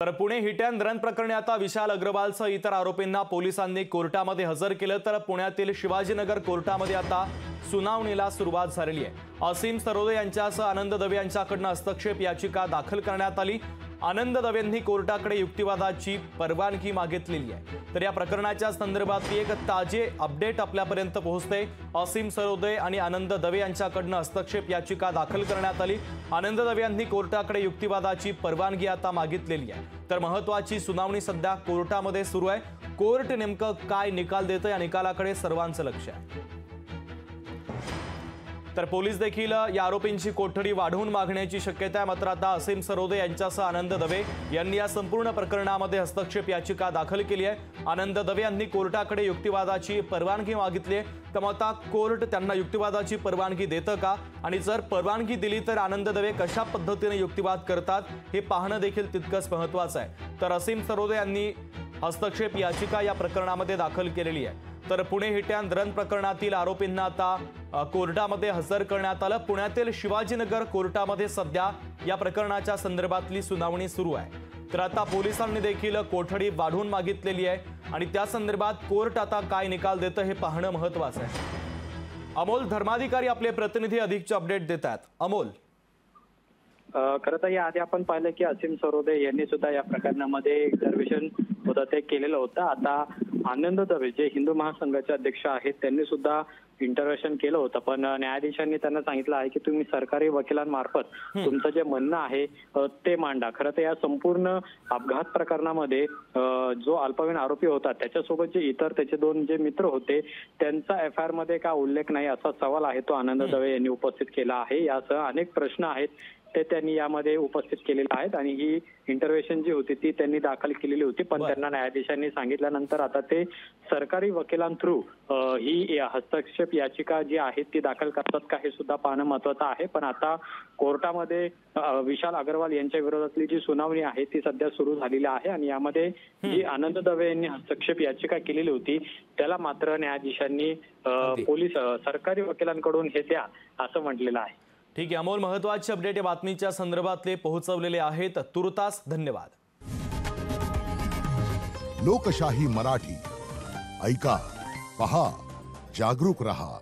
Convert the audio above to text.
तर Pune hit and run प्रकरणी आता विशाल अग्रवालसह इतर आरोपींना पोलिसांनी कोर्टामध्ये हजर केलं। तर पुण्यातील शिवाजीनगर कोर्टामध्ये आता सुनावणीला सुरुवात झालेली आहे। असीम सरोदे यांच्यासह आनंद दवे यांच्याकडून हस्तक्षेप याचिका दाखल करण्यात आली। आनंद दवेंनी कोर्टाकडे युक्तिवादाची परवानगी मागितलेली आहे। तर या प्रकरणाच्या संदर्भातली एक ताजे अपडेट आपल्यापर्यंत पोहोचते। असीम सरोदे आणि आनंद दवे यांच्याकडून हस्तक्षेप याचिका दाखल करण्यात आली। आनंद दवे यांनी कोर्टाकडे युक्तिवादाची परवानगी आता मागितलेली आहे। तर महत्त्वाची सुनावणी सध्या कोर्टामध्ये सुरू आहे। कोर्ट नेमकं काय निकाल देतं या निकालाकडे सर्वांचं लक्ष आहे। तर पोलीस देखील या आरोपींची कोठडी वाढवून मागण्याची शक्यता आहे। मात्र आता असीम सरोदे यांच्यासह आनंद दवे यांनी या संपूर्ण प्रकरणामध्ये हस्तक्षेप याचिका दाखल केली आहे। आनंद दवे यांनी कोर्टाकडे युक्तिवादाची परवानगी मागितली आहे। तर आता कोर्ट त्यांना युक्तिवादाची परवानगी देतं का, आणि जर परवानगी दिली तर आनंद दवे कशा पद्धतीने युक्तिवाद करतात हे पाहणं देखील तितकंच महत्त्वाचं आहे। तर असीम सरोदे यांनी हस्तक्षेप याचिका या प्रकरणामध्ये दाखल केलेली आहे। तर पुणे हिट अँड रन प्रकरणातील आरोपींना आता कोर्टामध्ये हजर करण्यात आलं। पुण्यातील शिवाजीनगर कोर्टामध्ये सध्या या प्रकरणाच्या संदर्भातली सुनावणी सुरू आहे। तर आता पोलिसांनी देखील कोठडी वाढवून मागितलेली आहे आणि त्या संदर्भात कोर्ट आता काय निकाल देतं हे पाहणं महत्त्वाचं आहे। अमोल धर्माधिकारी आपले प्रतिनिधी अधिकचे अपडेट देत आहेत। अमोल, खरं तर याआधी आपण पाहिलं की असीम सरोदे यांनी सुद्धा या प्रकरणामध्ये इंटरव्हेन्शन होतं ते केलेलं होतं। आता आनंद दवे जे हिंदू महासंघाचे अध्यक्ष आहेत त्यांनी सुद्धा इंटरव्हेन्शन केलं होतं, पण न्यायाधीशांनी त्यांना सांगितलं आहे की तुम्ही सरकारी वकिलांमार्फत तुमचं जे म्हणणं आहे ते मांडा। खरं तर या संपूर्ण अपघात प्रकरणामध्ये जो अल्पवयीन आरोपी होता त्याच्यासोबत जे इतर त्याचे दोन जे मित्र होते त्यांचा FIR मध्ये का उल्लेख नाही असा सवाल आहे तो आनंद दवे यांनी उपस्थित केला आहे। यासह अनेक प्रश्न आहेत ते त्यांनी यामध्ये उपस्थित केलेले आहेत आणि ही इंटरव्हेन्शन जी होती ती त्यांनी दाखल केलेली होती, पण त्यांना न्यायाधीशांनी सांगितल्यानंतर आता ते सरकारी वकिलांथ्रू ही हस्तक्षेप याचिका जी आहे ती दाखल करतात का हे सुद्धा पाहणं महत्त्वाचं आहे। पण आता कोर्टामध्ये विशाल अग्रवाल यांच्या विरोधातली जी सुनावणी आहे ती सध्या सुरू झालेली आहे आणि यामध्ये जी आनंद दवे यांनी हस्तक्षेप याचिका केलेली होती त्याला मात्र न्यायाधीशांनी पोलीस सरकारी वकिलांकडून हे द्या असं म्हटलेलं आहे। ठीक आहे अमोल, महत्त्वाचे अपडेट या बातमीच्या संदर्भातले पोहोचवलेले आहेत। तुर्तास धन्यवाद। लोकशाही मराठी ऐका, पहा, जागरूक रहा।